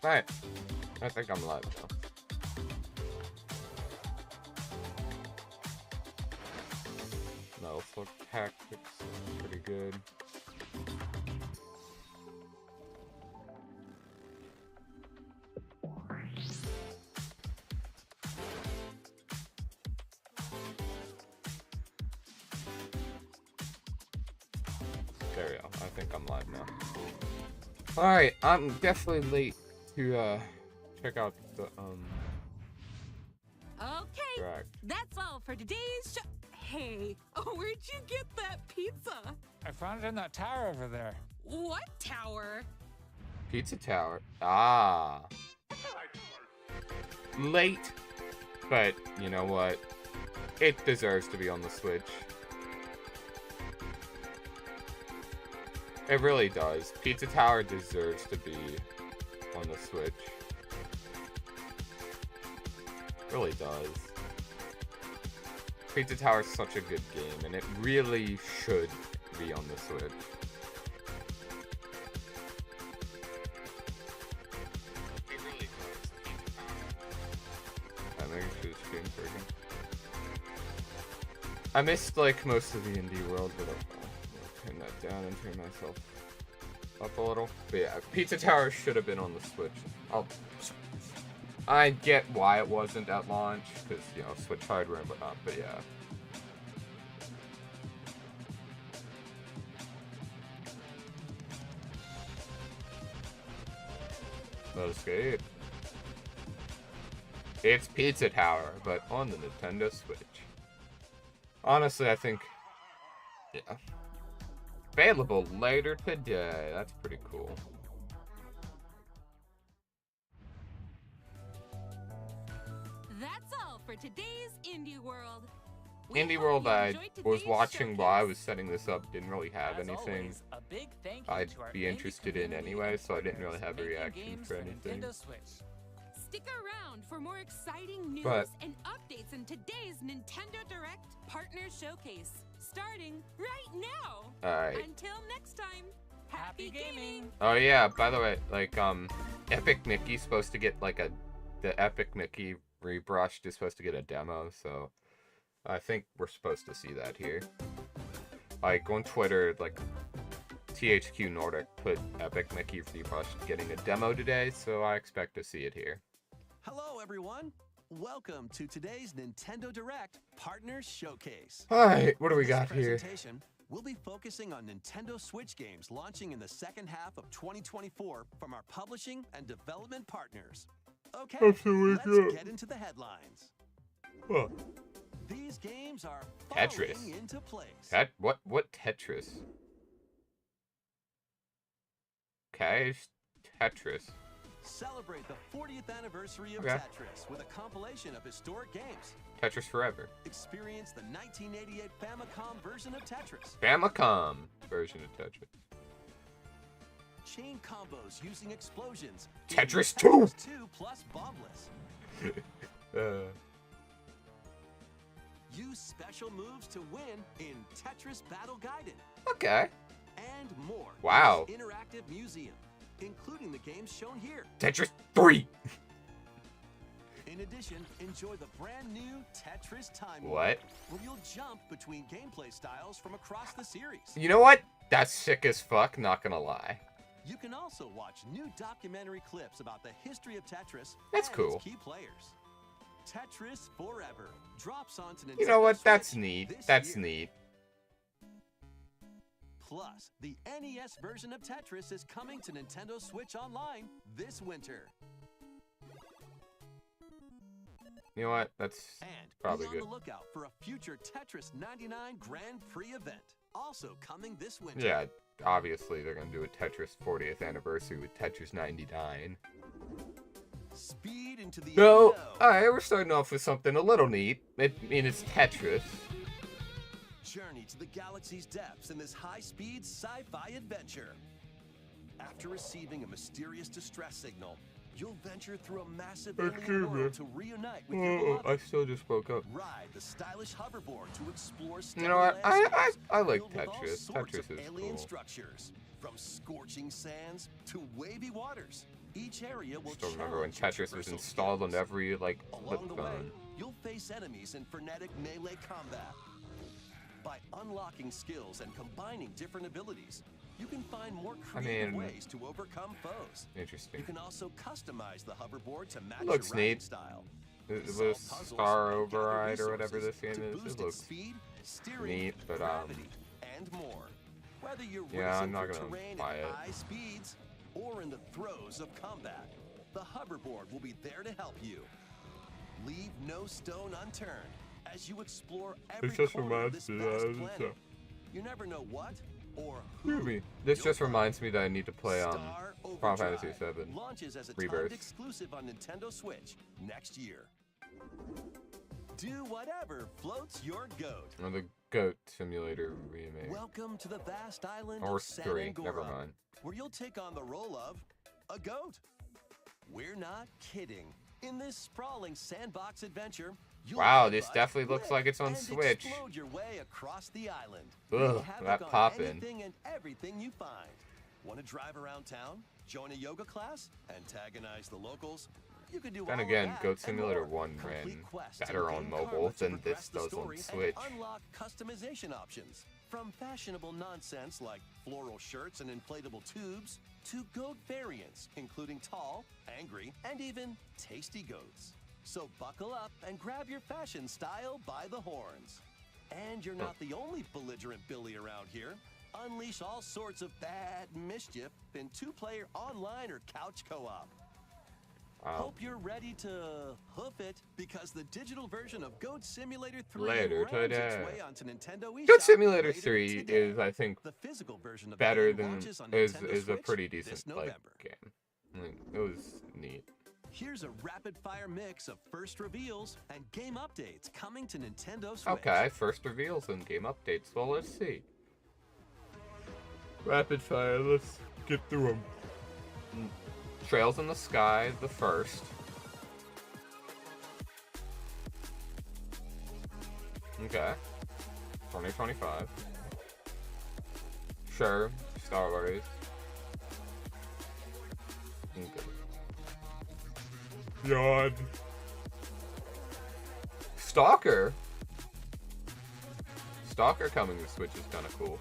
Alright. I think I'm live now. No, Slug Tactics is pretty good. There we go. I think I'm live now. Alright, I'm definitely late to check out the Okay, track. that's all for today's show. Hey, where'd you get that pizza? I found it in that tower over there. What tower? Pizza Tower. Ah. Late. But you know what? It deserves to be on the Switch. It really does. Pizza Tower deserves to be on the Switch. Really does. Pizza Tower is such a good game, and it really should be on the Switch. It really does. Pizza Tower. I think I should stream freaking. I missed like most of the indie world, but I'll turn that down and turn myself up a little. But yeah, Pizza Tower should have been on the Switch. I get why it wasn't at launch, because, you know, Switch hardware and whatnot, but yeah. No escape. It's Pizza Tower, but on the Nintendo Switch. Honestly, I think, yeah. Available later today. That's pretty cool. That's all for today's Indie World. Indie World I was watching while I was setting this up didn't really have As anything always, a big thank you I'd to our be indie interested in community anyway, so I didn't really for have a making reaction games for anything. Nintendo Switch. Stick around for more exciting news But- and updates in today's Nintendo Direct Partner Showcase, starting right now. Alright. Until next time, Happy gaming! Oh yeah, by the way, like, Epic Mickey's supposed to get, like, the Epic Mickey rebrushed is supposed to get a demo, so I think we're supposed to see that here. Like, on Twitter, like, THQ Nordic put Epic Mickey rebrushed getting a demo today, so I expect to see it here. Hello, everyone. Welcome to today's Nintendo Direct Partner Showcase. Alright, what do we This got here? presentation, we'll be focusing on Nintendo Switch games launching in the second half of 2024 from our publishing and development partners. Okay, That's the way let's to go. get into the headlines. Huh. These games are Tetris. falling into place. What Tetris? Okay, it's Tetris. Celebrate the 40th anniversary of Okay. Tetris with a compilation of historic games. Tetris Forever. Experience the 1988 Famicom version of Tetris. Famicom version of Tetris. Chain combos using explosions. in Tetris 2! Tetris 2 plus Bombless. Use special moves to win in Tetris Battle Gaiden. Okay. And more. Wow. in this interactive museum, including the games shown here. Tetris 3! In addition, enjoy the brand new Tetris Time Warp, What? where you'll jump between gameplay styles from across the series. You know what? That's sick as fuck, not gonna lie. You can also watch new documentary clips about the history of Tetris That's and cool. its key players. Tetris Forever drops onto Nintendo You know what? That's Switch neat. this That's year. neat. Plus, the NES version of Tetris is coming to Nintendo Switch Online this winter. You know what? That's And probably be on good. the lookout for a future Tetris 99 Grand Prix event, also coming this winter. Yeah, obviously they're gonna do a Tetris 40th anniversary with Tetris 99. Speed into the No, unknown. alright, we're starting off with something a little neat. I mean, it's Tetris. Journey to the galaxy's depths in this high-speed sci-fi adventure. After receiving a mysterious distress signal, you'll venture through a massive Excuse alien me. world to reunite with your Oh, I beloved. still just woke up. Ride the stylish hoverboard to explore You know what? I like filled with all Tetris. sorts Tetris of is alien cool. structures, from scorching sands to wavy waters. Each area will Still remember when challenge your Tetris was traversal installed on skills. every like flip Along the way, phone. you'll face enemies in frenetic melee combat. By unlocking skills and combining different abilities, you can find more creative ways to overcome foes. Interesting. You can also customize the hoverboard to match Looks your riding neat. style. This Star Override or whatever this game to is, boost it looks its speed, steering, neat, but gravity, and more. Whether you're yeah, racing I'm not for gonna terrain buy at it. high speeds or in the throes of combat, the hoverboard will be there to help you. Leave no stone unturned as you explore every just corner of this reminds me vast that planet. You never know what or who. This you'll just find. reminds me that I need to play Star Final Fantasy Overdrive VII launches as a Rebirth. timed exclusive on Nintendo Switch next year. Do whatever floats your goat. or the Goat Simulator remake. Welcome to the vast island Or of San 3, Angora, never mind. where you'll take on the role of a goat. We're not kidding. In this sprawling sandbox adventure, you'll Wow, headbutt, this definitely looks lick, like it's on and Switch. Explode your way across the island. Ugh, Wreak havoc that on poppin'. anything and everything you find. Want to drive around town, join a yoga class, antagonize the locals? You can do Then all of again, that Goat and Simulator more. 1 Complete ran quests better and on gain mobile karma to than progress this the does on story Switch. and unlock customization options. From fashionable nonsense like floral shirts and inflatable tubes, to goat variants, including tall, angry, and even tasty goats. So buckle up and grab your fashion style by the horns. And you're not the only belligerent Billy around here. Unleash all sorts of bad mischief in two-player online or couch co-op. Hope you're ready to hoof it, because the digital version of Goat Simulator 3 Later rams its today. way onto Nintendo eShop Goat Simulator later 3 today. is, I think, The physical version of better the game than launches on is Nintendo a Switch pretty this decent like November. game. Like, it was neat. Here's a rapid-fire mix of first reveals and game updates coming to Nintendo Switch. Okay, first reveals and game updates. Well, let's see. Rapid fire. Let's get through them. Trails in the Sky, the first. Okay. 2025. Sure. Star Wars. Okay. Yawn. Stalker. Stalker coming to Switch is kind of cool.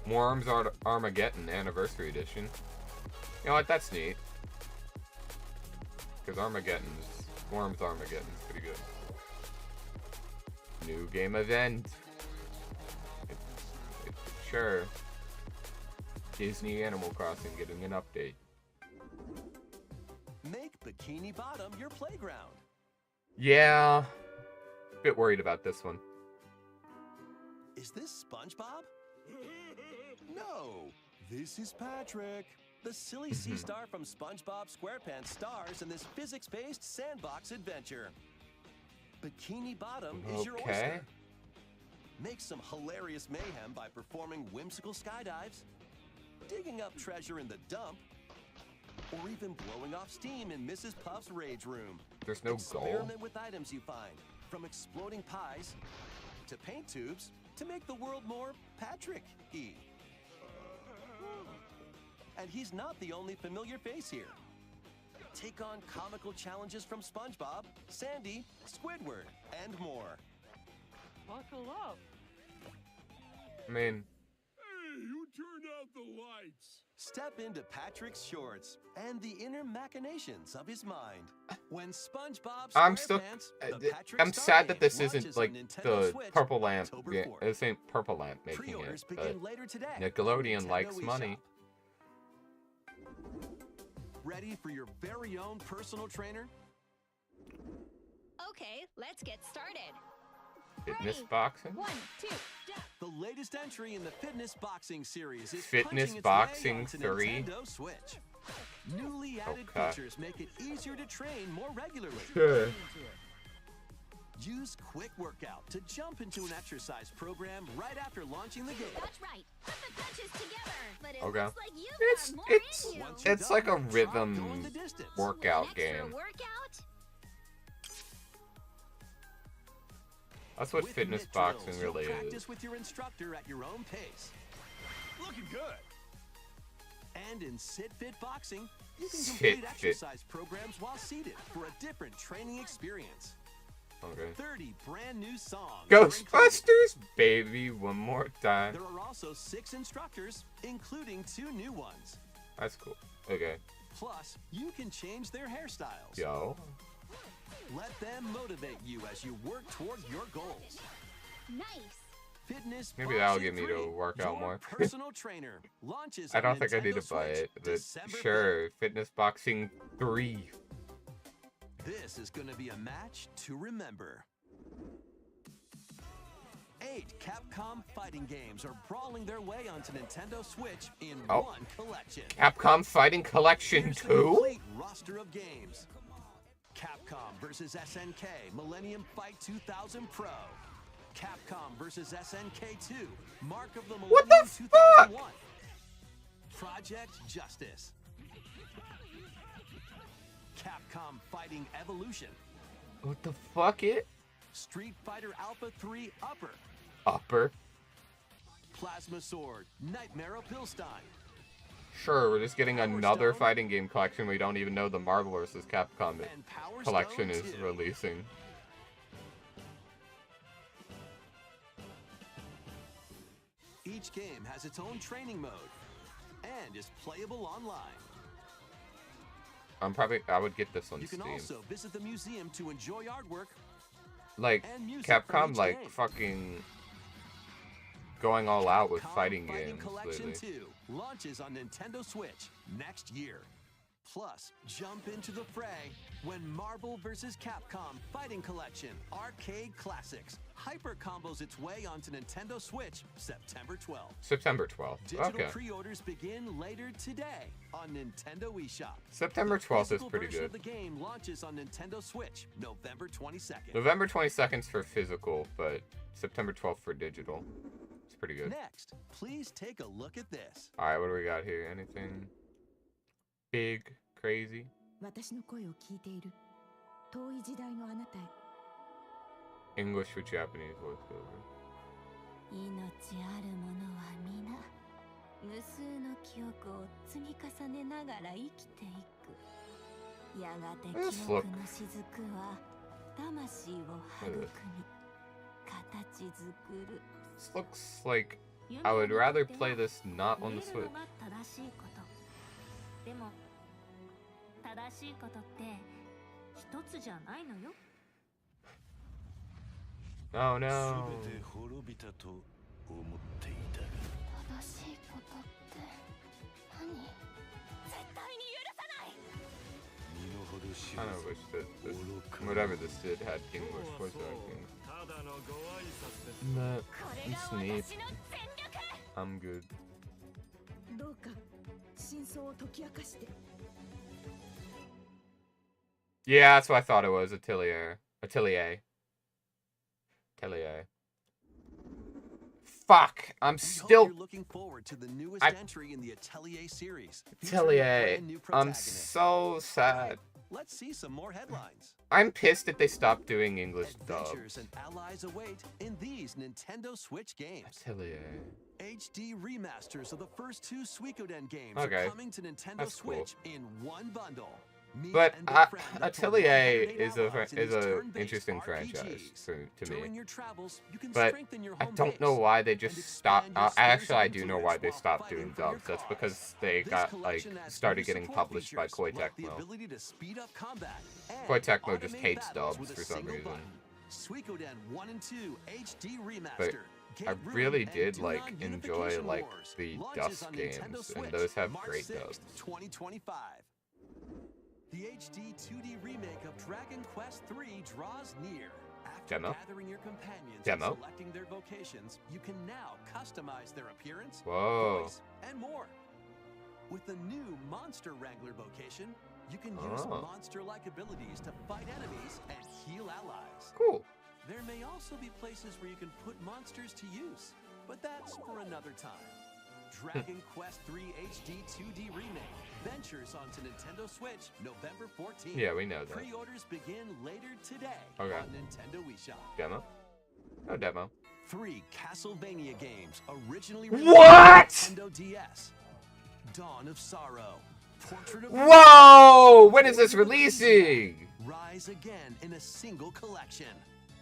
Worms Armageddon Anniversary Edition. You know what? That's neat. Because Worms Armageddon's pretty good. New game event. Sure. Disney Animal Crossing getting an update. Make Bikini Bottom your playground. Yeah. Bit worried about this one. Is this SpongeBob? No, this is Patrick. The silly sea star from SpongeBob SquarePants stars in this physics-based sandbox adventure. Bikini Bottom is your Okay. oyster. Make some hilarious mayhem by performing whimsical skydives, digging up treasure in the dump, or even blowing off steam in Mrs. Puff's rage room. There's no goal. Experiment with items you find, from exploding pies to paint tubes to make the world more Patrick-y. And he's not the only familiar face here. Take on comical challenges from SpongeBob, Sandy, Squidward, and more. Buckle up. I mean, Hey, who turned out the lights? Step into Patrick's shorts and the inner machinations of his mind. When SpongeBob I'm still. SquarePants, the Patrick I'm Star sad that Game this isn't launches on like Nintendo the Switch Purple Lamp. October Yeah, 4th. this ain't Purple Lamp making Pre-orders it, but begin later today. Nickelodeon Nintendo likes eShop. money. Ready for your very own personal trainer? Okay, let's get started. Fitness Ready. boxing. 1, 2, jump. The latest entry in the Fitness Boxing series is Fitness punching its Boxing way onto 3? Nintendo Switch. Newly added Okay. features make it easier to train more regularly. Sure. Use Quick Workout to jump into an exercise program right after launching the game. That's right. Put the punches together. But it Okay. looks like you've It's got more it's in you. Once you're it's done, like a try going rhythm the distance. workout An extra game. workout? That's what With fitness Mitt Drills, boxing you'll really is. practice with your instructor at your own pace. looking good. And in Sit Fit Boxing, you can Sit complete Fit. exercise programs while seated for a different training experience. Okay. 30 brand new songs. are included. Ghostbusters, baby, one more time. There are also 6 instructors, including 2 new ones. That's cool. Okay. Plus, you can change their hairstyles. Yo. Let them motivate you as you work toward your goals. Nice. Fitness Maybe that'll Boxing get me to 3, work out your more. personal trainer launches I on don't think I need Nintendo to buy Switch it, but December 5th. sure. Fitness Boxing 3. This is going to be a match to remember. 8 Capcom fighting games are brawling their way onto Nintendo Switch in Oh. one collection. Capcom Fighting Collection Here's the 2? complete roster of games. Capcom vs SNK Millennium Fight 2000 Pro. Capcom vs SNK 2 Mark of the Millennium What the 2001. Project Justice. Capcom Fighting Evolution. What the fuck it? Street Fighter Alpha 3 Upper. Upper? Plasma Sword Nightmare of Pilstein. Sure, we're just getting Power another Stone. fighting game collection we don't even know the Marvel vs. Capcom And Power collection Stone is 2. releasing. Each game has its own training mode and is playable online. I would get this on You can Steam. also visit the museum to enjoy artwork Like, and music from Capcom, each like, game. fucking going all out with Capcom fighting games Collection lately. 2 launches on Nintendo Switch next year. Plus, jump into the fray when Marvel vs. Capcom Fighting Collection Arcade Classics hyper combos its way onto Nintendo Switch September 12th. September 12th. Digital Okay. pre-orders begin later today on Nintendo eShop. September The 12th is physical pretty version of good. the game launches on Nintendo Switch November 22nd. November 22nd for physical, but September 12th for digital. It's pretty good. Next, please take a look at this. Alright, what do we got here? Anything big, crazy? 私の声を聞いている遠い時代のあなたへ English with Japanese voiceover. 命あるものは皆無数の記憶を積み重ねながら生きていく。やがて This 記憶の雫は魂を育み形作る。 This looks like I would rather play this not on the Switch. 正しいこと。でも正しいことって一つじゃないのよ。 Oh no. 正しいことって何？絶対に許さない。 I kind of wish that this, whatever this did had English voice acting. ただのご挨拶です。 But これが it's 私 neat. の全力。 I'm good. どうか真相を解き明かして Yeah, that's what I thought it was. Atelier. Fuck! I'm We hope still you're looking forward to the newest I- entry in the Atelier series. featuring a Atelier. brand new I'm protagonist. so sad. Let's see some more headlines. I'm pissed that they stopped doing English Adventures dubs. and allies await in these Nintendo Switch games. Atelier. HD remasters of the first 2 Suikoden games Okay. are coming to Nintendo That's cool. Switch in one bundle. Meet But and befriend the Atelier 108 is allies in is these a turn-based interesting RPGs. franchise to During me. your travels, you can But strengthen your I home don't know base why they and just expand stopped. your spheres Actually, of I do know why they influence stopped while doing fighting for your dubs. That's cause. because they This got collection like adds started new getting support published by features, Koei like the Tecmo. ability to speed up combat and Koei Tecmo just automate hates battles dubs with a for some single reason. button. Suikoden 1 and 2 HD But remaster. I Gate really Room, did and like Dunon enjoy Unification like Wars the launches Dusk on games, Nintendo and Switch those have March great 6th, dubs. 2025. The HD 2D remake of Dragon Quest III draws near. After Demo? gathering your companions Demo? and selecting their vocations, you can now customize their appearance, Whoa. voice, and more. With the new Monster Wrangler vocation, you can use Oh. monster-like abilities to fight enemies and heal allies. Cool. There may also be places where you can put monsters to use, but that's for another time. Dragon Quest III HD 2D Remake ventures onto Nintendo Switch November 14th. Yeah, we know that. Pre-orders begin later today Okay. on Nintendo eShop. Demo? No demo. 3 Castlevania games originally What? released on Nintendo DS. Dawn of Sorrow, Portrait of Whoa! When is this releasing? Rise Again in a single collection.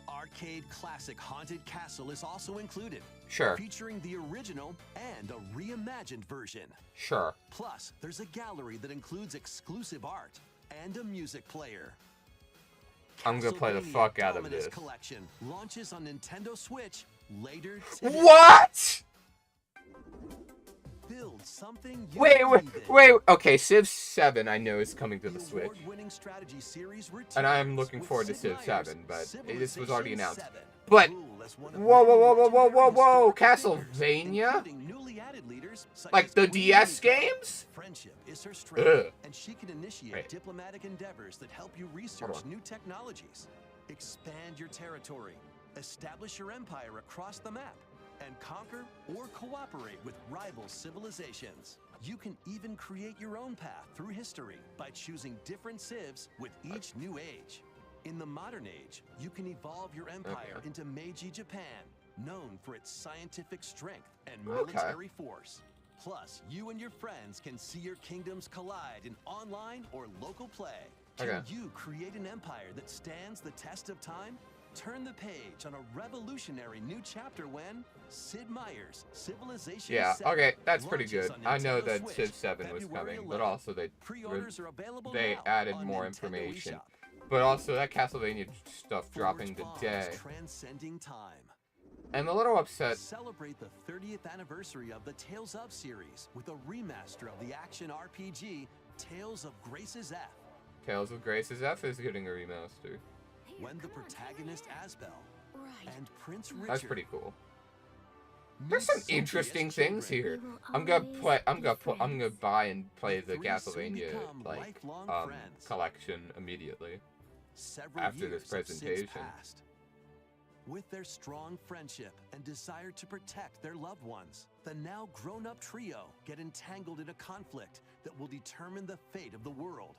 Arcade classic Haunted Castle is also included, Sure. featuring the original and a reimagined version. Sure. Plus, there's a gallery that includes exclusive art and a music player. I'm gonna play the Castlevania fuck out of Dominus this. Collection launches on Nintendo Switch later today. What? Build something you Wait. believe in. Wait. Okay, Civ 7 I know is coming to the The Switch. award-winning strategy series And I'm returns looking with forward to Sid Civ Meier's 7, but this was already Civilization announced. 7. But Rule as one of whoa, many whoa, whoa, whoa, whoa, whoa, legendary historical figures, Castlevania? including newly added leaders such Like as the Queen DS Mika. games? Friendship is her strength, Ugh. and she can initiate Wait. diplomatic endeavors that help you research new technologies, expand your territory, establish your empire across the map, and conquer or cooperate with rival civilizations. You can even create your own path through history by choosing different civs with each new age. In the modern age, you can evolve your empire into Meiji Japan, known for its scientific strength and military force. Plus, you and your friends can see your kingdoms collide in online or local play. Can you create an empire that stands the test of time? Turn the page on a revolutionary new chapter when Sid Meier's Civilization Yeah, 7 okay, that's pretty launches good. on I know Nintendo that Switch Civ 7 was February coming, but 11th. also Pre-orders are available they now added on more Nintendo information. eShop. But also that Castlevania stuff dropping Forge bonds today. transcending time. I'm a little upset. Celebrate the 30th anniversary of the Tales of series with a remaster of the action RPG Tales of Grace's F. Tales of Grace's F is getting a remaster. When the protagonist Asbel and Prince Richard. That's pretty cool. meet There's some Sylvia's interesting children, things here. I'm gonna buy and play the three soon Castlevania become like lifelong friends. collection immediately. Several after this years have since presentation. passed. With their strong friendship and desire to protect their loved ones, the now grown-up trio get entangled in a conflict that will determine the fate of the world.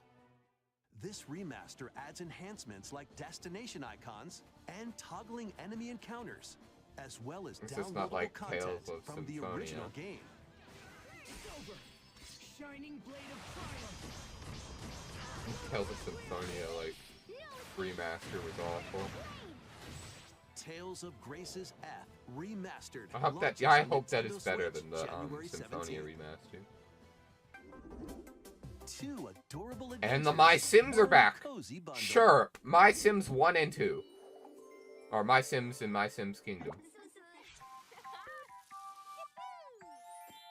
This remaster adds enhancements like destination icons and toggling enemy encounters, as well as This is downloadable not like content Tales of from the Symphonia. original game. Tales of Symphonia like remaster was awful. Tales of Grace's F remastered. I hope that launches I on hope that Nintendo is better Switch than the January Symphonia 17th. remaster. Two adorable And the adventures My Sims for are a back. cozy bundle. Sure, My Sims 1 and 2. Or My Sims and My Sims Kingdom.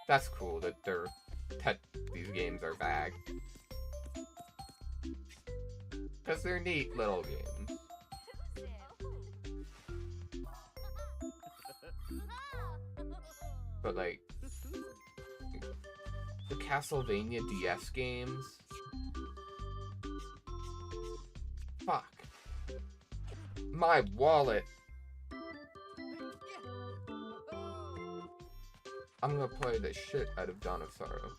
That's cool that these games are back. Because they're neat little games. But like the Castlevania DS games. Fuck. My wallet. I'm gonna play the shit out of Dawn of Sorrow.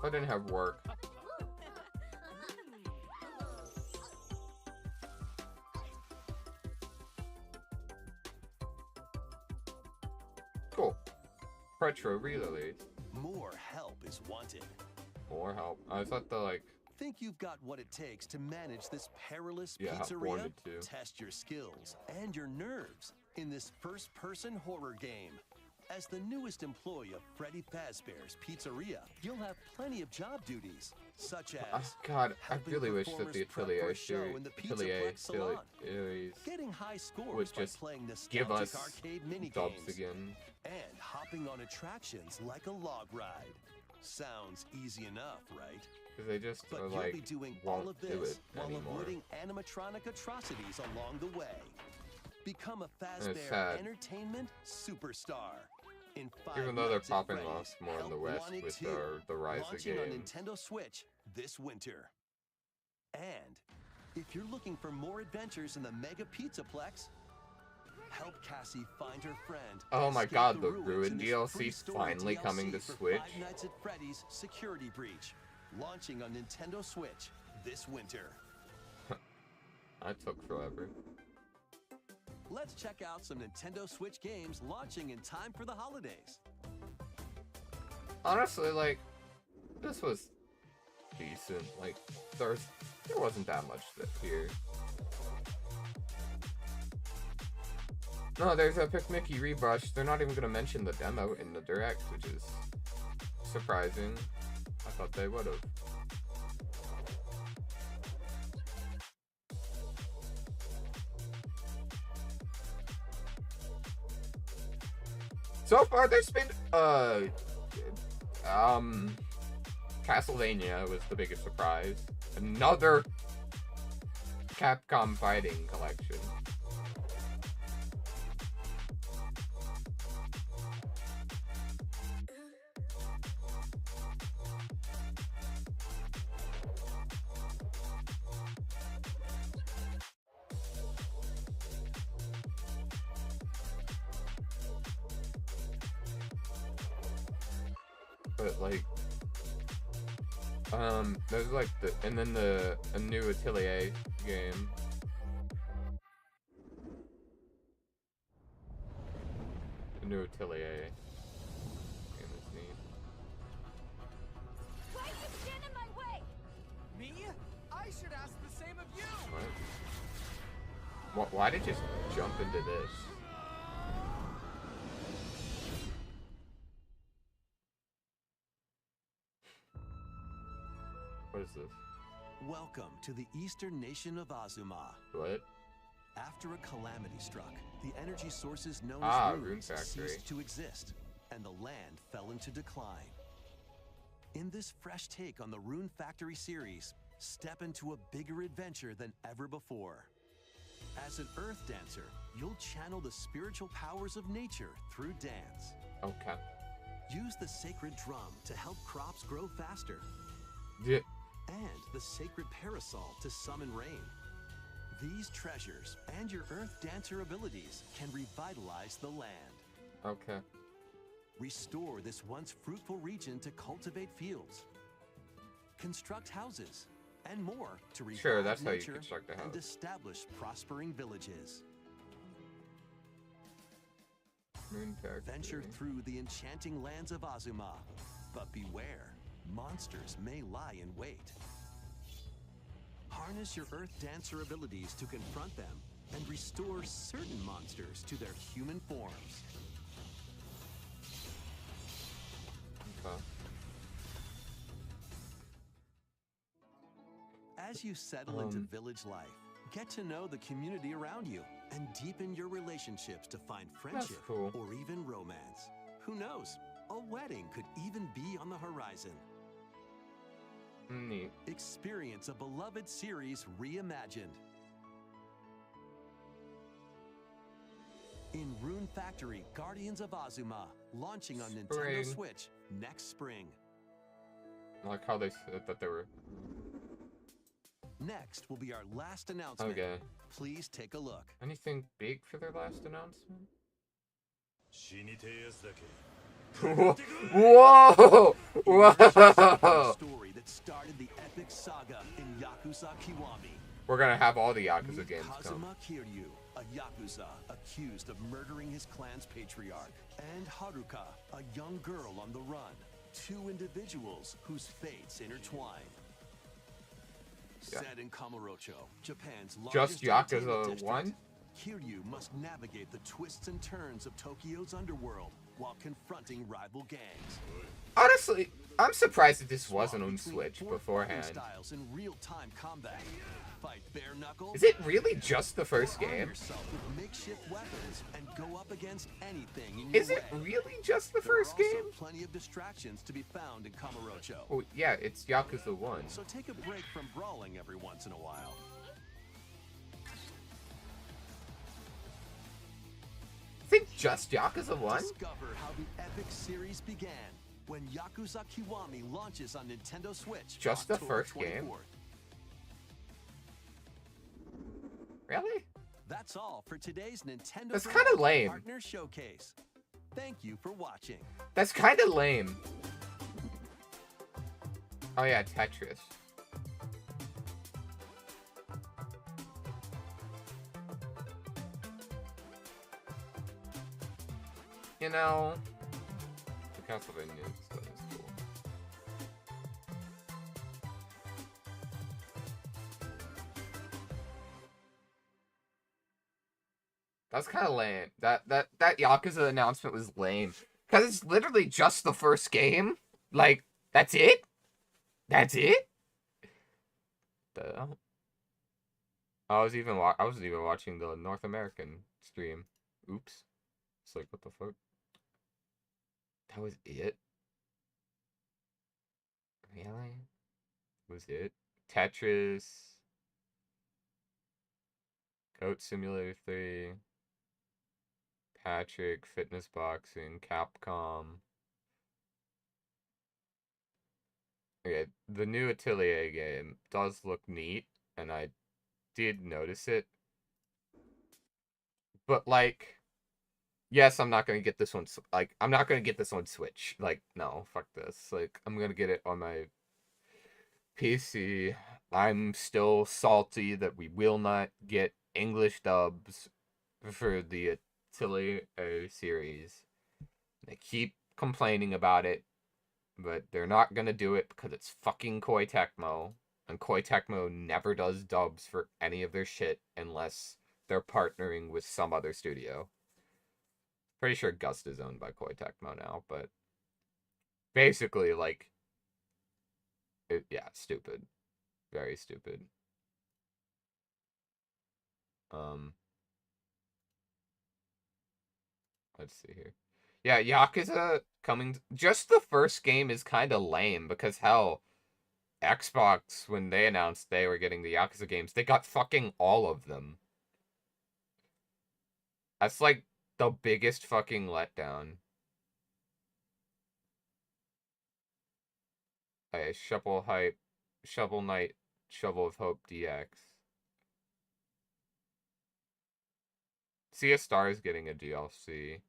I didn't have work. Cool. Retro re-release. More help is wanted. More help. I thought the like Think you've got what it takes to manage this perilous Yeah, pizzeria? wanted to. Test your skills and your nerves in this first-person horror game. As the newest employee of Freddy Fazbear's Pizzeria, you'll have plenty of job duties, such as God, I helping really wish that the performers prep for Atelier a show in the Atelier Pizzaplex salon, series getting high scores would by just playing give nostalgic us arcade minigames, dubs again. and hopping on attractions like a log ride. Sounds easy enough, right? Because they just But are you'll like be doing won't all of do this it while anymore. avoiding animatronic atrocities along the way. Become a it's Fazbear sad. Entertainment superstar. In 5 Even though they're Nights at popping Freddy's, off more in the Help West Wanted with 2, the rise of launching on games. Nintendo Switch this winter. And if you're looking for more adventures in the Mega Pizzaplex, Help Cassie find her friend. Oh and my escape god, the ruins Ruin in this DLC free story finally DLC coming to for Switch. Five Nights at Freddy's Security Breach, launching on Nintendo Switch this winter. That took forever. Let's check out some Nintendo Switch games launching in time for the holidays. Honestly, like, this was decent. Like, there wasn't that much here. No, there's Epic Mickey Rebrush. They're not even gonna mention the demo in the Direct, which is surprising. I thought they would have. So far, there's been, Castlevania was the biggest surprise. Another Capcom Fighting collection. But like, there's like and then a new Atelier game. A new Atelier game is neat. Why you stand in my way? Me? I should ask the same of you. What? Why did you just jump into this? What is this? Welcome to the eastern nation of Azuma. What? After a calamity struck, the energy sources known Ah, as Rune runes Factory. ceased to exist, and the land fell into decline. In this fresh take on the Rune Factory series, step into a bigger adventure than ever before. As an earth dancer, you'll channel the spiritual powers of nature through dance. Okay. Use the sacred drum to help crops grow faster, Yeah. and the sacred parasol to summon rain. These treasures and your earth dancer abilities can revitalize the land. Okay. Restore this once fruitful region to cultivate fields, construct houses, and more to revive Sure, that's how you nature construct a and house. establish prospering villages. Moon Factory. Venture through the enchanting lands of Azuma, but beware, monsters may lie in wait. Harness your earth dancer abilities to confront them and restore certain monsters to their human forms. Okay. As you settle into village life, get to know the community around you and deepen your relationships to find friendship cool. or even romance. Who knows? A wedding could even be on the horizon. Neat. Experience a beloved series reimagined. In Rune Factory, Guardians of Azuma, launching on Nintendo Spring. Switch next spring. I like how they said that they were. Next will be our last announcement. Okay. Please take a look. Anything big for their last announcement? 死にてえやつだけ Whoa! Whoa! The story that started the epic saga in Yakuza Kiwami. We're gonna have all the Yakuza Meet games come. Kazuma Kiryu, a Yakuza accused of murdering his clan's patriarch, and Haruka, a young girl on the run. Two individuals whose fates intertwine. Yeah. Set in Kamurocho, Japan's Just largest entertainment Yakuza district, 1? Kiryu must navigate the twists and turns of Tokyo's underworld while confronting rival gangs. Honestly, I'm surprised that this wasn't on Between Switch four beforehand. fighting styles in real-time combat. Fight bare knuckle. Is it really just the first or arm game? yourself with makeshift weapons and go up against anything in Is your it way. really just the There are first also game? plenty of distractions to be found in Kamurocho. Oh yeah, it's Yakuza 1. So take a break from brawling every once in a while. I think just Yakuza 1? Discover how the epic series began when Yakuza Kiwami launches on Nintendo Switch. Just the October first game? 24th. Really? That's all for today's Nintendo That's Direct kinda lame. Partner Showcase. Thank you for watching. That's kind of lame. Oh yeah, Tetris. You know, the Castlevania stuff is cool. That's kind of lame. That Yakuza announcement was lame. Because it's literally just the first game. Like, that's it? That's it? I was even watching the North American stream. Oops. It's like, what the fuck? That was it? Really? Was it? Tetris. Goat Simulator 3. Patrick, Fitness Boxing, Capcom. Okay, the new Atelier game does look neat, and I did notice it. But, like, yes, I'm not gonna get this one, like, I'm not gonna get this on Switch. Like, no, fuck this. Like, I'm gonna get it on my PC. I'm still salty that we will not get English dubs for the Atelier series. They keep complaining about it, but they're not gonna do it because it's fucking Koei Tecmo, and Koei Tecmo never does dubs for any of their shit unless they're partnering with some other studio. Pretty sure Gust is owned by Koei Tecmo now, but basically, like, yeah, stupid. Very stupid. Let's see here. Yeah, Yakuza coming... Just the first game is kind of lame, because hell, Xbox, when they announced they were getting the Yakuza games, they got fucking all of them. That's like the biggest fucking letdown. Okay, Shovel Knight, Shovel of Hope DX. Sea of Stars getting a DLC.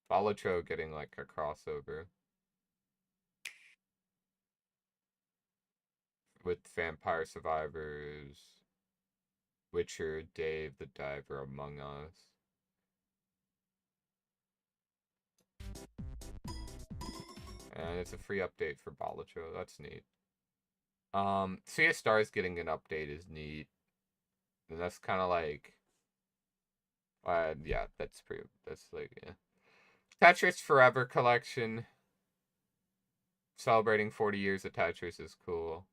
Balatro getting like a crossover with Vampire Survivors, Witcher, Dave the Diver, Among Us. And it's a free update for Balatro. That's neat. Sea of Stars getting an update is neat. And that's kind of like... yeah, that's like, yeah. Tetris Forever Collection. Celebrating 40 years of Tetris is cool.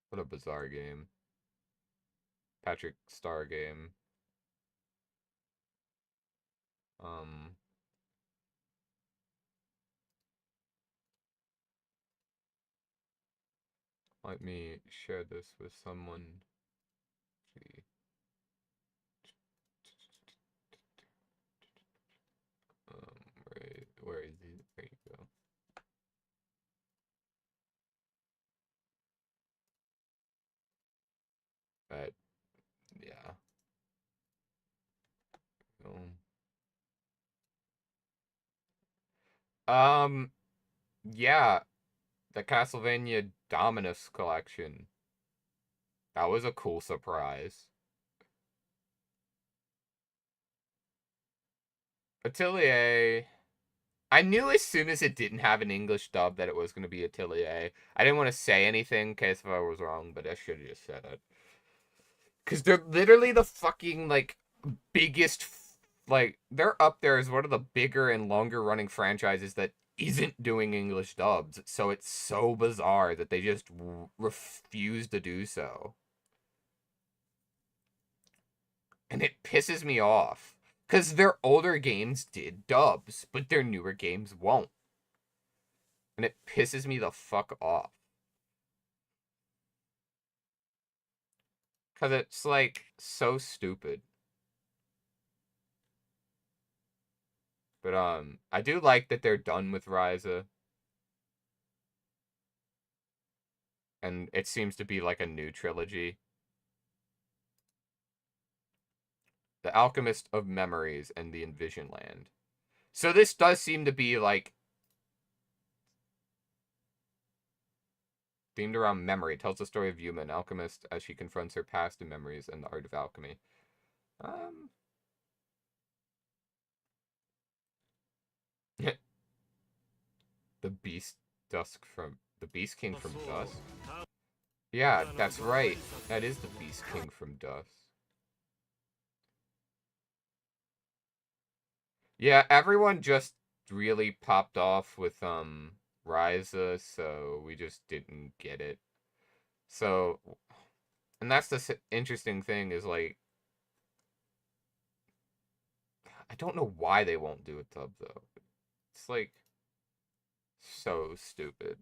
What a bizarre game. Patrick Star game. Let me share this with someone. See. Where is he? There you go. But yeah. Yeah, the Castlevania Dominus collection. That was a cool surprise. Atelier. I knew as soon as it didn't have an English dub that it was going to be Atelier. I didn't want to say anything in case if I was wrong, but I should have just said it. Because they're literally the fucking, like, biggest, like, they're up there as one of the bigger and longer running franchises that isn't doing English dubs. So it's so bizarre that they just refuse to do so. And it pisses me off. Because their older games did dubs, but their newer games won't. And it pisses me the fuck off. Because it's, like, so stupid. But, I do like that they're done with Ryza. And it seems to be like a new trilogy. The Alchemist of Memories and the Envision Land. So this does seem to be like themed around memory. It tells the story of Yuma, an alchemist, as she confronts her past and memories and the art of alchemy. The Beast King from Dusk? Yeah, that's right. That is the Beast King from Dusk. Yeah, everyone just really popped off with Ryza, so we just didn't get it. So, and that's the interesting thing is like, I don't know why they won't do a dub though. It's like so stupid.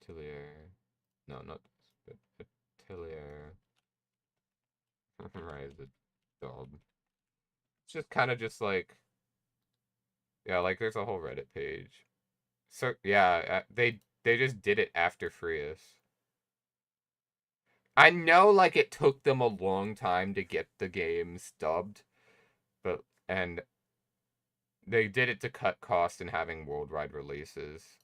Atelier. No, not this, but Atelier. Ryza dub. It's just kind of just like, yeah, like there's a whole Reddit page. So yeah, they just did it after Frias. I know, like, it took them a long time to get the games dubbed, and they did it to cut costs and having worldwide releases.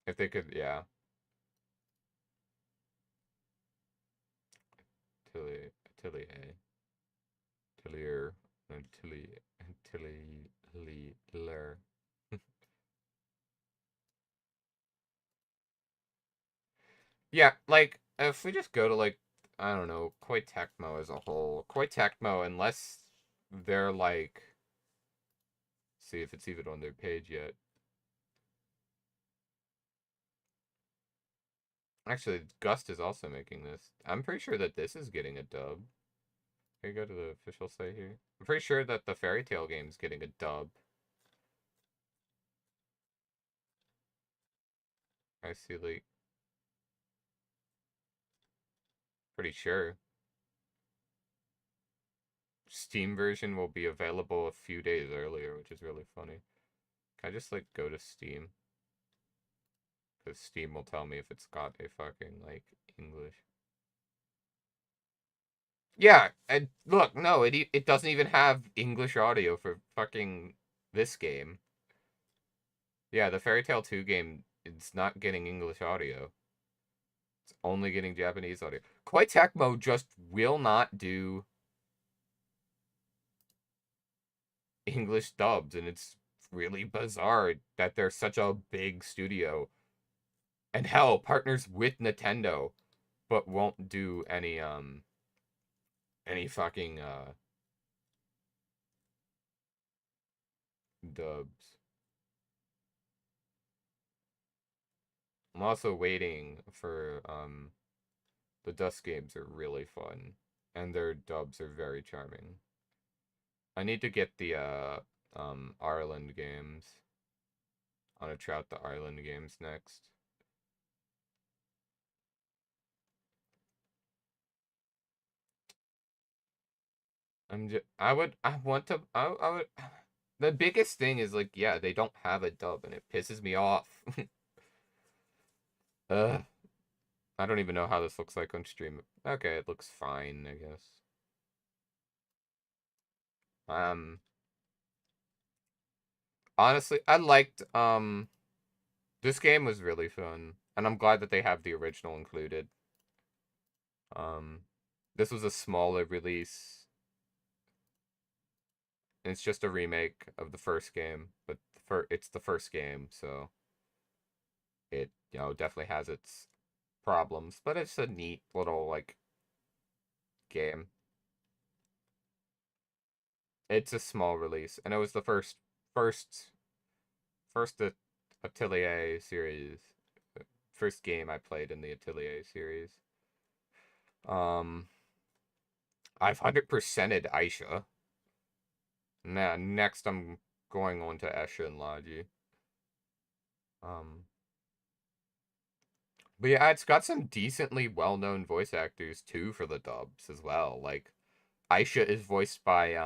If they could, yeah. Atelier. Yeah, like, if we just go to, like, I don't know, Koei Tecmo as a whole. Koei Tecmo, unless they're, like... See if it's even on their page yet. Actually, Gust is also making this. I'm pretty sure that this is getting a dub. Can you go to the official site here? I'm pretty sure that the Fairy Tail game is getting a dub. I see, like... Pretty sure. Steam version will be available a few days earlier, which is really funny. Can I just, like, go to Steam? Because Steam will tell me if it's got a fucking, like, English. Yeah, and look, no, it doesn't even have English audio for fucking this game. Yeah, the Fairy Tail 2 game, it's not getting English audio. It's only getting Japanese audio. Koei Tecmo just will not do English dubs, and it's really bizarre that they're such a big studio. And hell, partners with Nintendo, but won't do any fucking dubs. I'm also waiting for the Dusk games are really fun, and their dubs are very charming. I need to get the Ireland games. I want to try out the Ireland games next. I would the biggest thing is, like, yeah, they don't have a dub and it pisses me off. Ugh. I don't even know how this looks like on stream. Okay, it looks fine, I guess. Honestly, I liked, this game was really fun, and I'm glad that they have the original included. This was a smaller release. It's just a remake of the first game, but it's the first game, so it, definitely has its problems, but it's a neat little, like, game. It's a small release, and it was the first Atelier series, first game I played in the Atelier series. I've 100%ed Aisha. Now, next I'm going on to Esha and Logi. But yeah, it's got some decently well-known voice actors too for the dubs as well. Like Aisha is voiced by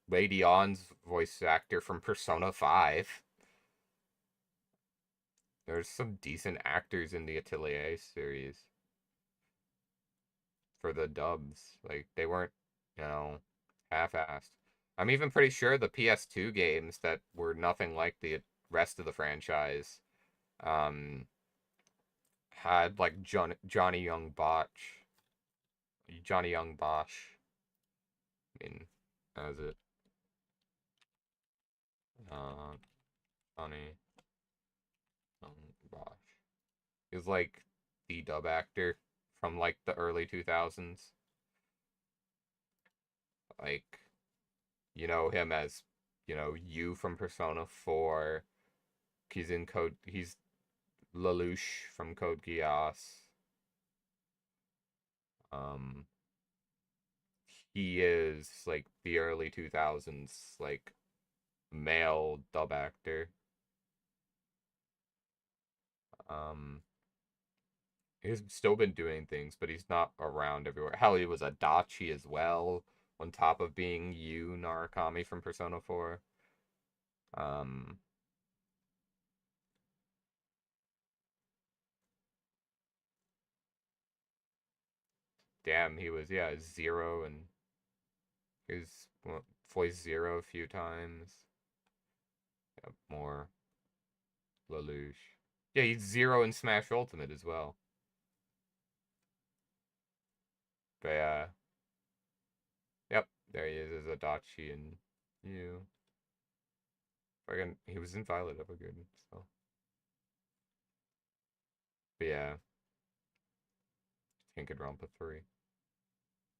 Lady On's voice actor from Persona 5. There's some decent actors in the Atelier series for the dubs. Like they weren't, half-assed. I'm even pretty sure the PS2 games that were nothing like the rest of the franchise had like Johnny Young Bosch. Johnny Young Bosch. I mean, as it. Johnny Young Bosch. He's like the dub actor from like the early 2000s. Like, you know him as, you from Persona 4. He's Lelouch from Code Geass. He is like the early 2000s like male dub actor. He's still been doing things, but he's not around everywhere. Hell, he was Adachi as well, on top of being Yu Narukami from Persona 4. Damn, he was, Zero, and he was voiced Zero a few times. Yeah, more Lelouch. Yeah, he's Zero in Smash Ultimate as well. But yeah. Yep, there he is as Adachi and Yu. Again, he was in Violet Evergarden, so. But yeah. Danganronpa 3.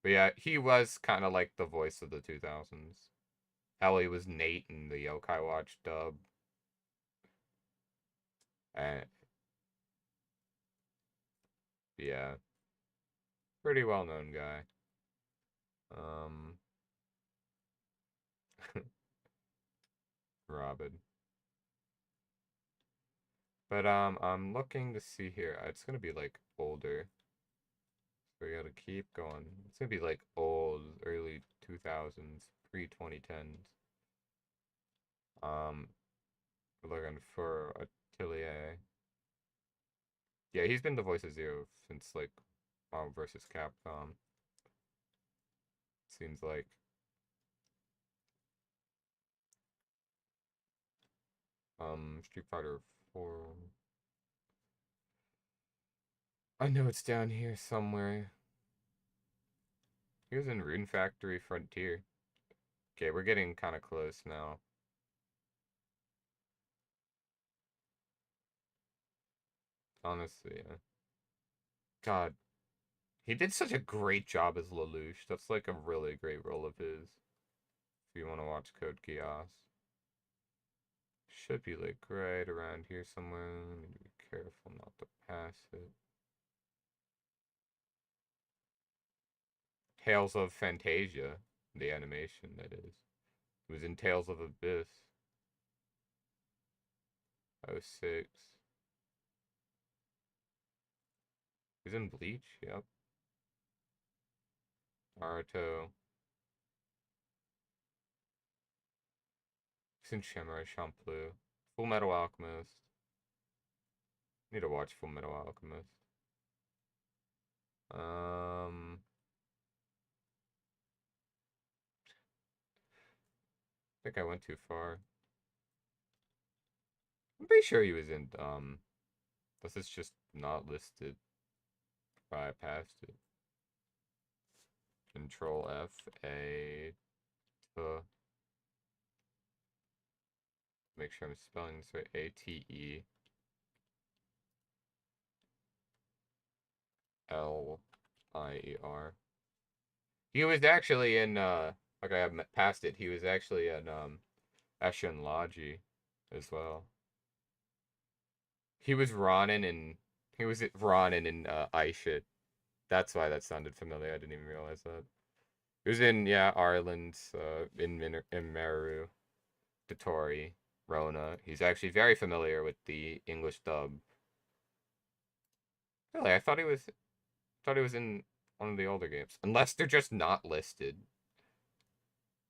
But yeah, he was kind of like the voice of the 2000s. Hell, he was Nate in the Yokai Watch dub. And yeah. Pretty well-known guy. Robin. But I'm looking to see here. It's gonna be like older. So we gotta keep going. It's gonna be like old, early 2000s, pre-2010s. We're looking for Atelier. Yeah, he's been the voice of Zero since like Marvel vs. Capcom. Seems like. Street Fighter 4. I know it's down here somewhere. He was in Rune Factory Frontier. Okay, we're getting kind of close now. Honestly, yeah. God. He did such a great job as Lelouch. That's like a really great role of his. If you want to watch Code Geass. Should be like right around here somewhere. I need to be careful not to pass it. Tales of Fantasia, the animation that is. It was in Tales of Abyss. 06. He's in Bleach, yep. Naruto. He's in Samurai Champloo. Full Metal Alchemist. Need to watch Full Metal Alchemist. I think I went too far. I'm pretty sure he was in, this is just not listed. I passed it. Control F, A, to make sure I'm spelling this right. A-T-E. L-I-E-R. He was actually in, like I have passed it, he was actually in, Ashen Logi as well. He was Ronin in Aisha. That's why that sounded familiar. I didn't even realize that. He was in, Ireland, in Meru, Dotori, Rona. He's actually very familiar with the English dub. Really, I thought he was in one of the older games. Unless they're just not listed.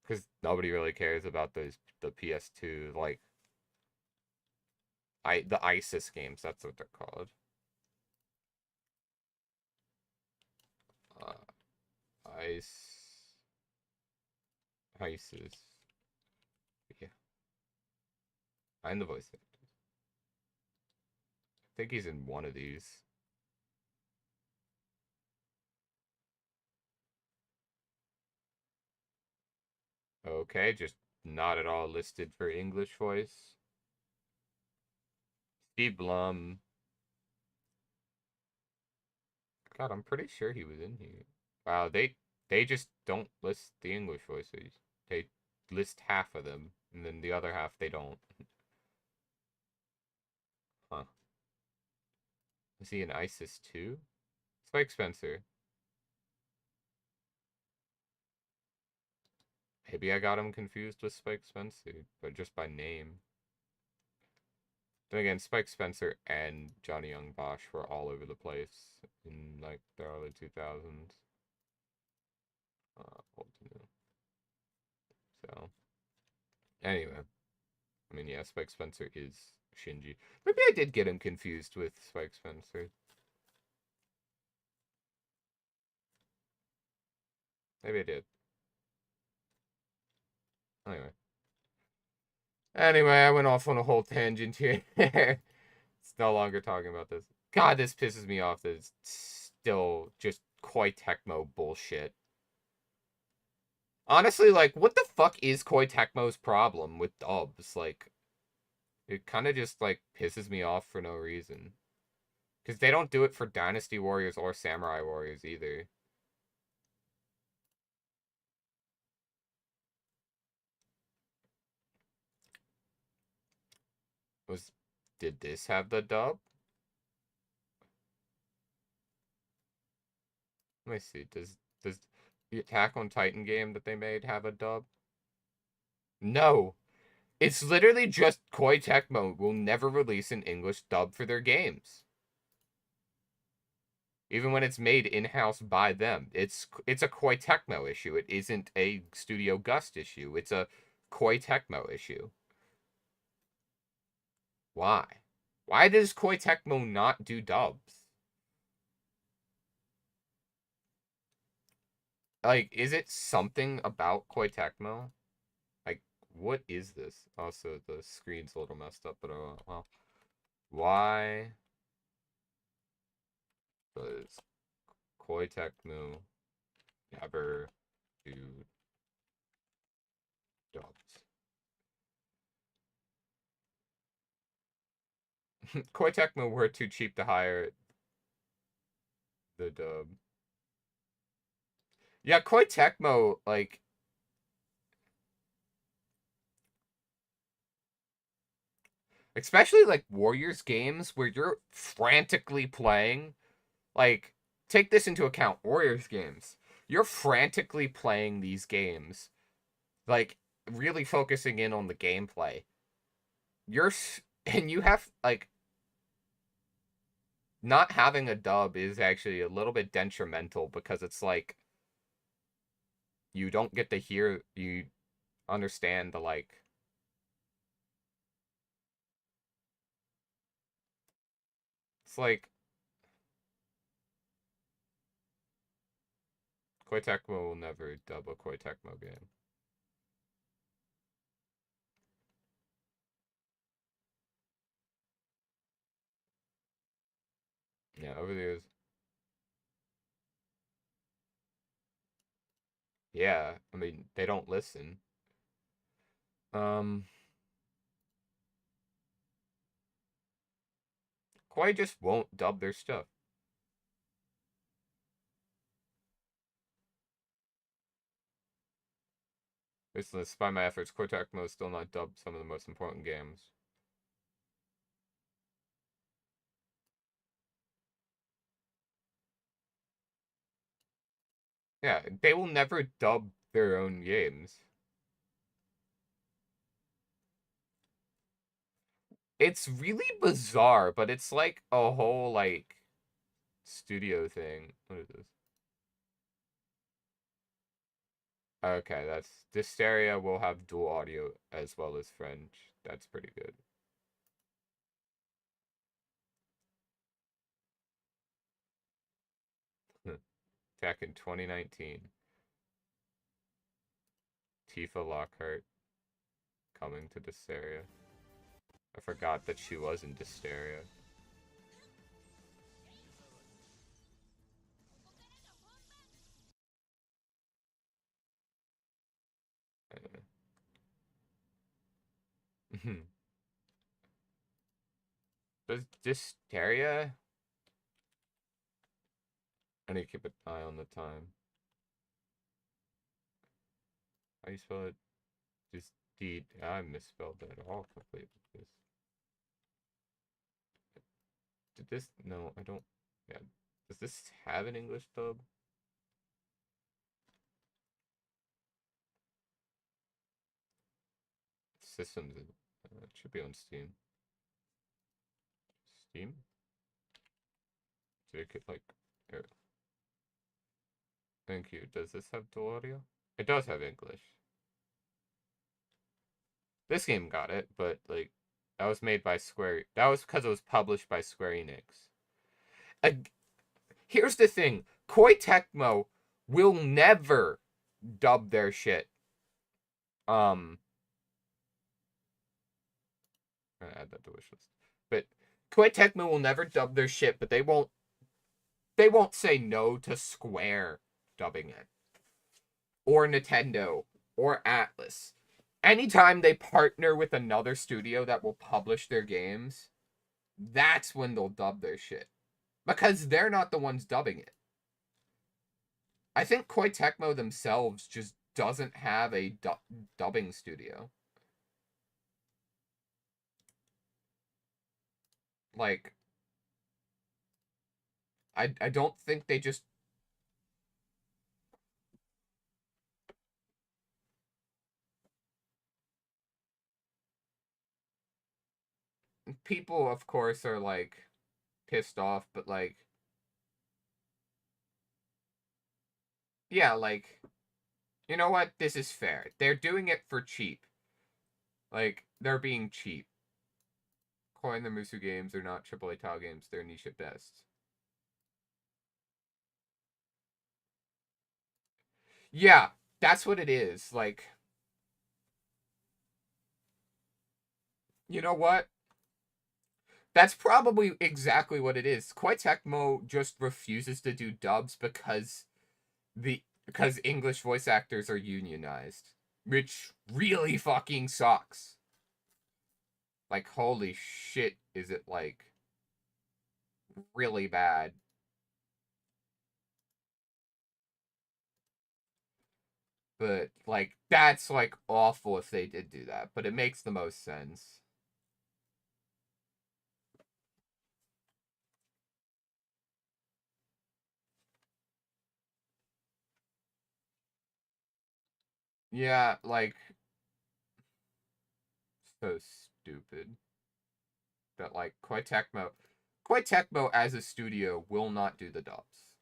Because nobody really cares about the PS2, like, the ISIS games, that's what they're called. ISIS. Yeah. I'm the voice actor. I think he's in one of these. Okay, just not at all listed for English voice. Steve Blum. God, I'm pretty sure he was in here. Wow, they just don't list the English voices. They list half of them, and then the other half they don't. Huh. Is he in ISIS 2? Spike Spencer. Maybe I got him confused with Spike Spencer, but just by name. Then again, Spike Spencer and Johnny Young Bosch were all over the place in, like, the early 2000s. So, anyway. I mean, yeah, Spike Spencer is Shinji. Maybe I did get him confused with Spike Spencer. Maybe I did. Anyway, I went off on a whole tangent here. It's no longer talking about this. God, this pisses me off that it's still just Koei Tecmo bullshit. Honestly, like, what the fuck is Koei Tecmo's problem with dubs? Like, it kind of just, like, pisses me off for no reason. Because they don't do it for Dynasty Warriors or Samurai Warriors either. Did this have the dub? Let me see. Does the Attack on Titan game that they made have a dub? No. It's literally just Koei Tecmo will never release an English dub for their games. Even when it's made in-house by them. It's a Koei Tecmo issue. It isn't a Studio Gust issue. It's a Koei Tecmo issue. Why? Why does Koei Tecmo not do dubs? Like, is it something about Koei Tecmo? Like, what is this? Also, the screen's a little messed up, but well. Why does Koei Tecmo never do dubs? Koei Tecmo were too cheap to hire the dub. Yeah, Koei Tecmo, like, especially like Warriors games where you're frantically playing, like, take this into account, Warriors games. You're frantically playing these games, like, really focusing in on the gameplay. And you have, like, not having a dub is actually a little bit detrimental because it's like, you don't get to hear, you understand the, like, it's like, Koei Tecmo will never dub a Koei Tecmo game. Yeah, over the years. Yeah, I mean, they don't listen. Koei just won't dub their stuff. Despite my efforts, Koei Tecmo has still not dubbed some of the most important games. Yeah, they will never dub their own games. It's really bizarre, but it's like a whole like studio thing. What is this? Okay, that's Dysteria will have dual audio as well as French. That's pretty good. Back in 2019. Tifa Lockhart coming to Dysteria. I forgot that she was in Dysteria. Does Dysteria? I need to keep an eye on the time. How do you spell it? Just D. I misspelled that all completely. Did this? No, I don't. Yeah. Does this have an English dub? Systems. It should be on Steam. Steam? Did it get like. Here. Thank you. Does this have dual audio? It does have English. This game got it, but like that was made by Square. That was because it was published by Square Enix. Here's the thing: Koei Tecmo will never dub their shit. I'm gonna add that to wish list. But Koei Tecmo will never dub their shit, but they won't say no to Square dubbing it. Or Nintendo or Atlas. Anytime they partner with another studio that will publish their games, that's when they'll dub their shit. Because they're not the ones dubbing it. I think Koei Tecmo themselves just doesn't have a dubbing studio. Like, I don't think they just... People, of course, are, like, pissed off, but, like... Yeah, like... You know what? This is fair. They're doing it for cheap. Like, they're being cheap. Koei and the Musu games are not AAA tile games. They're niche at best. Yeah, that's what it is. Like... You know what? That's probably exactly what it is. Koei Tecmo just refuses to do dubs because English voice actors are unionized, which really fucking sucks. Like, holy shit, is it like really bad? But like that's like awful if they did do that, but it makes the most sense. Yeah, like so stupid that like Koei Tecmo as a studio will not do the dubs.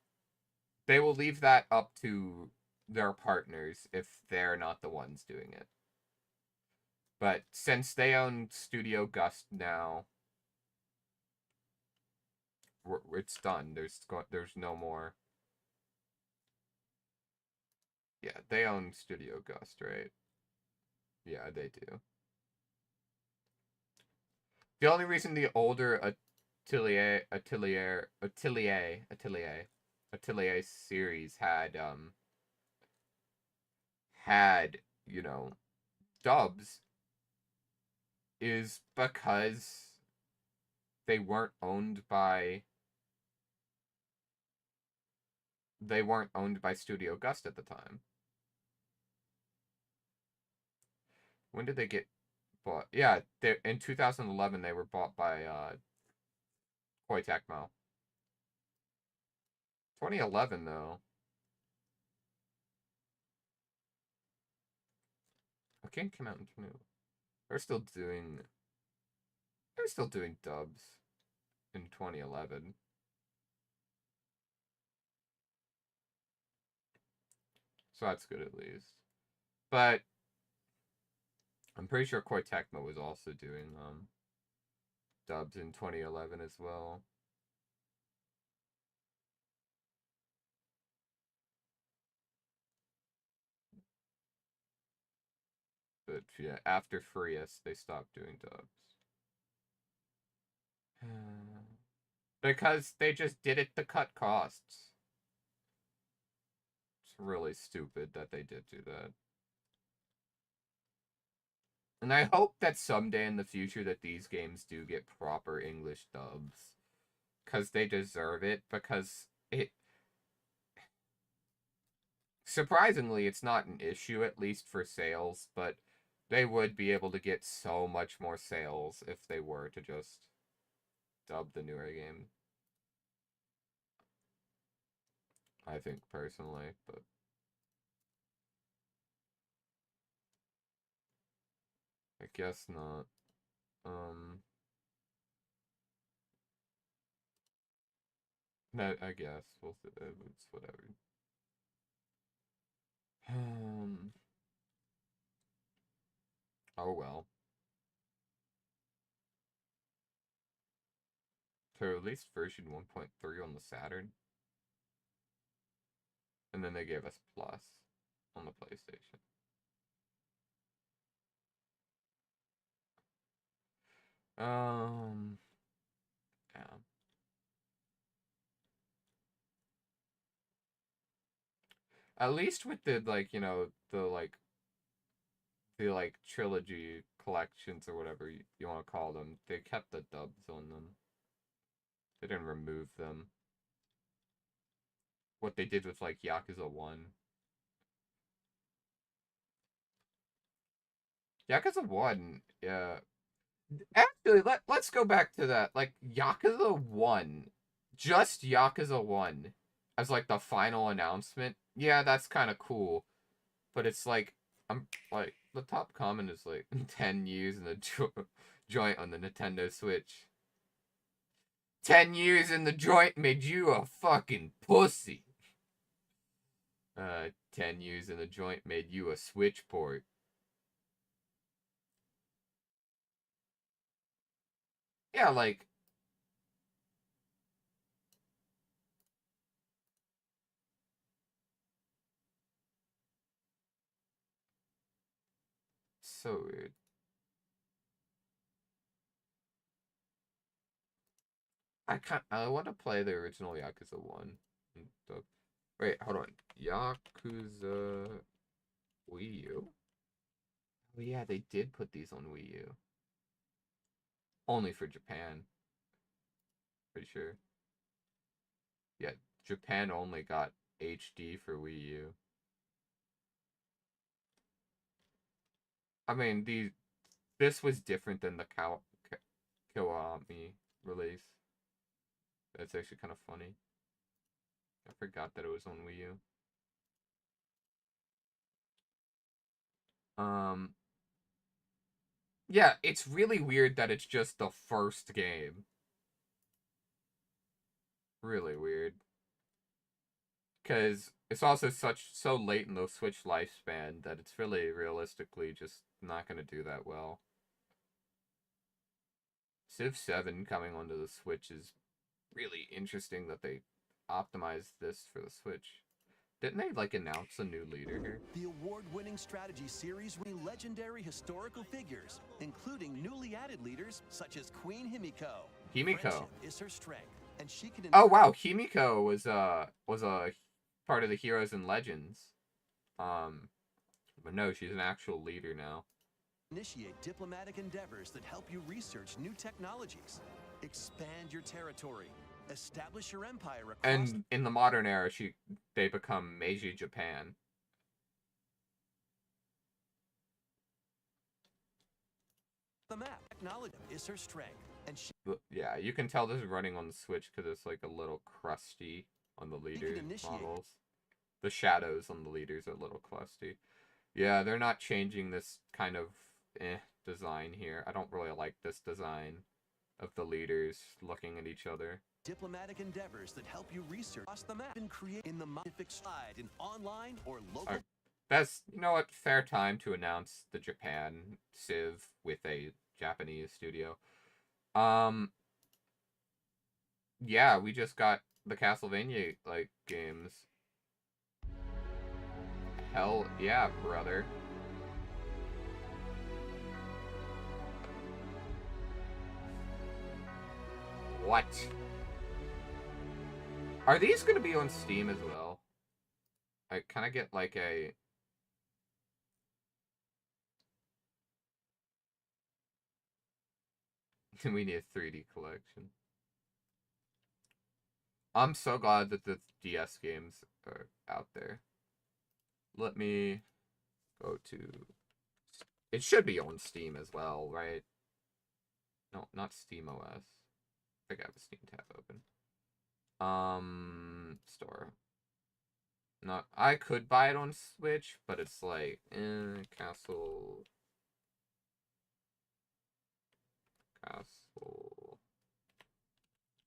They will leave that up to their partners if they're not the ones doing it. But since they own Studio Gust now, it's done. There's no more. Yeah, they own Studio Gust, right? Yeah, they do. The only reason the older Atelier series had, you know, dubs is because they weren't owned by Studio Gust at the time. When did they get bought? Yeah, in 2011 they were bought by Koei Tecmo. 2011 though. A game came out in 20. They're still doing They're still doing dubs in 2011. So that's good at least. But I'm pretty sure Koei Tecmo was also doing dubs in 2011 as well. But yeah, after Frias, they stopped doing dubs. Because they just did it to cut costs. It's really stupid that they did do that. And I hope that someday in the future that these games do get proper English dubs. Because they deserve it, because it... Surprisingly, it's not an issue, at least for sales, but they would be able to get so much more sales if they were to just dub the newer game. I think, personally, but... I guess not. No, I guess. It's whatever. Oh well. To release version 1.3 on the Saturn. And then they gave us Plus on the PlayStation. Yeah. At least with the, like, you know, the trilogy collections or whatever you want to call them, they kept the dubs on them. They didn't remove them. What they did with, like, Yakuza 1. Yakuza 1, yeah. Actually, let's go back to that. Like, Yakuza 1. Just Yakuza 1. As, like, the final announcement. Yeah, that's kind of cool. But it's like, like, the top comment is like, 10 years in the joint on the Nintendo Switch. 10 years in the joint made you a fucking pussy. 10 years in the joint made you a Switch port. Yeah, like... So weird. I want to play the original Yakuza 1. Wait, hold on. Yakuza Wii U? Oh yeah, they did put these on Wii U. Only for Japan. Pretty sure. Yeah, Japan only got HD for Wii U. I mean, this was different than the Kiwami release. That's actually kind of funny. I forgot that it was on Wii U. Yeah, it's really weird that it's just the first game. Really weird. Because it's also so late in the Switch lifespan that it's really realistically just not going to do that well. Civ 7 coming onto the Switch is really interesting that they optimized this for the Switch. Didn't they, like, announce a new leader here? The award-winning strategy series with legendary historical figures, including newly added leaders such as Queen Himiko. Himiko is her strength, and she can... Oh wow, Himiko was a part of the Heroes and Legends. But no, she's an actual leader now. Initiate diplomatic endeavors that help you research new technologies, expand your territory, establish your empire across... And in the modern era, they become Meiji Japan. The map technology is her strength, and she... Yeah, you can tell this is running on the Switch because it's like a little crusty on the leader models. The shadows on the leaders are a little crusty. Yeah, they're not changing this kind of design here. I don't really like this design. of the leaders looking at each other. Diplomatic endeavors that help you research across the map and create in the scientific side in online or local. Alright, that's, you know what, fair time to announce the Japan Civ with a Japanese studio. Yeah, we just got the Castlevania, like, games. Hell yeah, brother. What? Are these gonna be on Steam as well? I kind of get like a... We need a 3D collection. I'm so glad that the DS games are out there. Let me go to... It should be on Steam as well, right? No, not SteamOS. I think I have a Steam tab open. Store. Not, I could buy it on Switch, but it's like, Castle...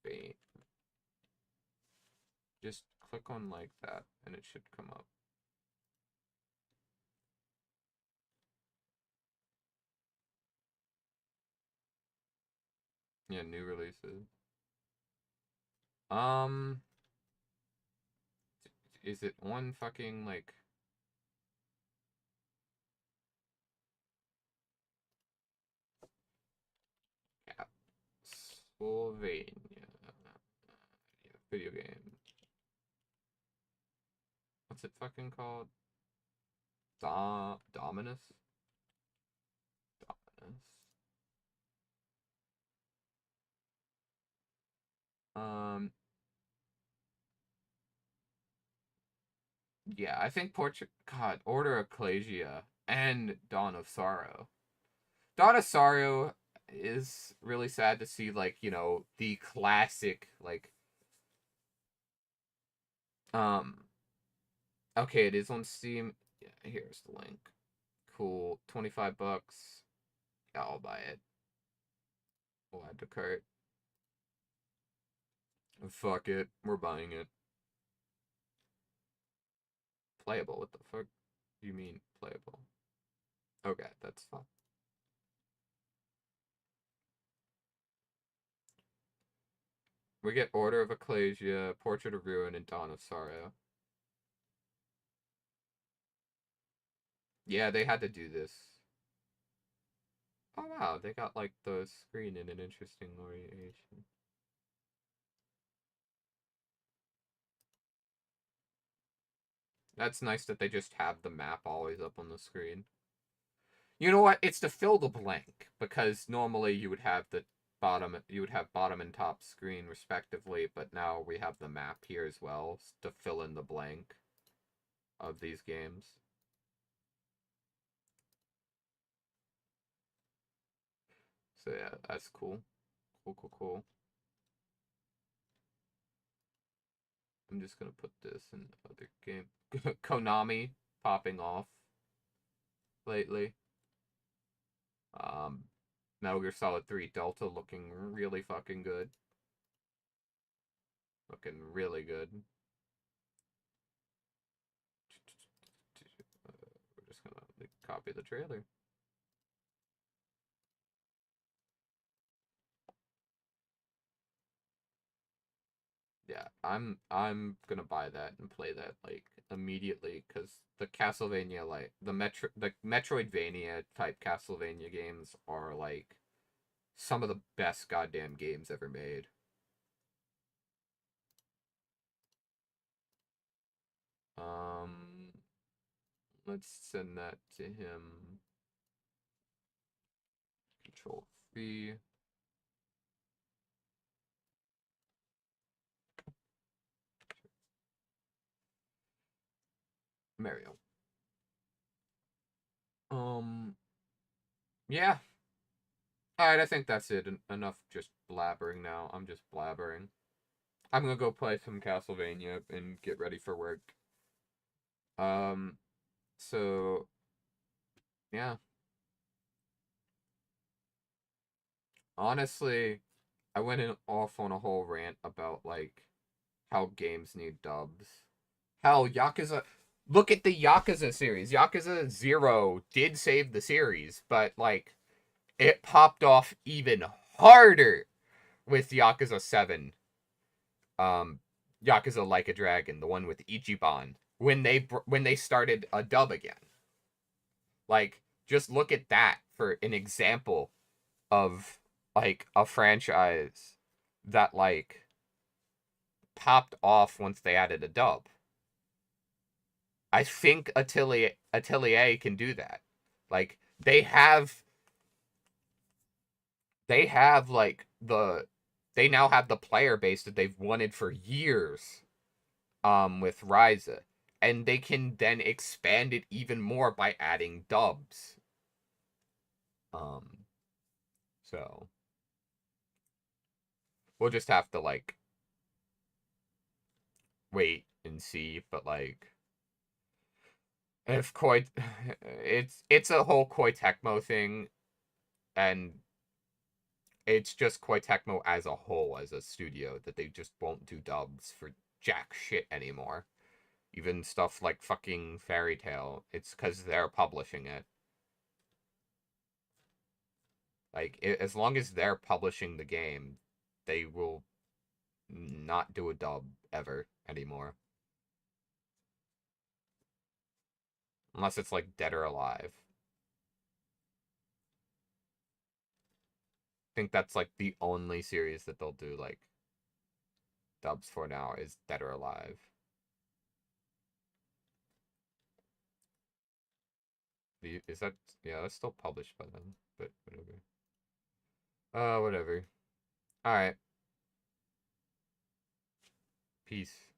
Bait. Just click on like that, and it should come up. Yeah, new releases. Is it one fucking, like... Castlevania. Video game. What's it fucking called? Dominus? Dominus. Yeah, I think God, Order of Ecclesia and Dawn of Sorrow. Dawn of Sorrow is really sad to see, like, you know, the classic, like, okay, it is on Steam. Yeah, here's the link. Cool. $25. Yeah, I'll buy it. We'll add to cart. Fuck it. We're buying it. Playable? What the fuck do you mean playable? Okay, that's fine. We get Order of Ecclesia, Portrait of Ruin, and Dawn of Sorrow. Yeah, they had to do this. Oh wow, they got like the screen in an interesting orientation. That's nice that they just have the map always up on the screen. You know what? It's to fill the blank, because normally you would have the bottom and top screen respectively, but now we have the map here as well to fill in the blank of these games. So yeah, that's cool. Cool. I'm just gonna put this in the other game. Konami popping off lately. Metal Gear Solid 3 Delta looking really fucking good. Looking really good. We're just gonna copy the trailer. Yeah, I'm gonna buy that and play that like immediately, because the Castlevania, like the Metroidvania type Castlevania games are like some of the best goddamn games ever made. Let's send that to him. Control V. Mario. Yeah. Alright, I think that's it. Enough just blabbering now. I'm just blabbering. I'm gonna go play some Castlevania and get ready for work. So, yeah. Honestly, I went off on a whole rant about like how games need dubs. Hell, Yakuza. Look at the Yakuza series. Yakuza 0 did save the series, but like it popped off even harder with Yakuza 7. Yakuza Like a Dragon, the one with Ichiban, when they started a dub again. Like, just look at that for an example of like a franchise that like popped off once they added a dub. I think Atelier can do that. Like they have like they now have the player base that they've wanted for years with Ryza, and they can then expand it even more by adding dubs. So we'll just have to like wait and see, but like if Koei it's a whole Koei Tecmo thing, and it's just Koei Tecmo as a whole, as a studio, that they just won't do dubs for jack shit anymore. Even stuff like fucking Fairy Tail, it's because they're publishing it. Like, as long as they're publishing the game, they will not do a dub ever anymore. Unless it's like Dead or Alive. I think that's like the only series that they'll do like dubs for now is Dead or Alive. Is that, yeah, that's still published by them, but whatever. Whatever. Alright. Peace.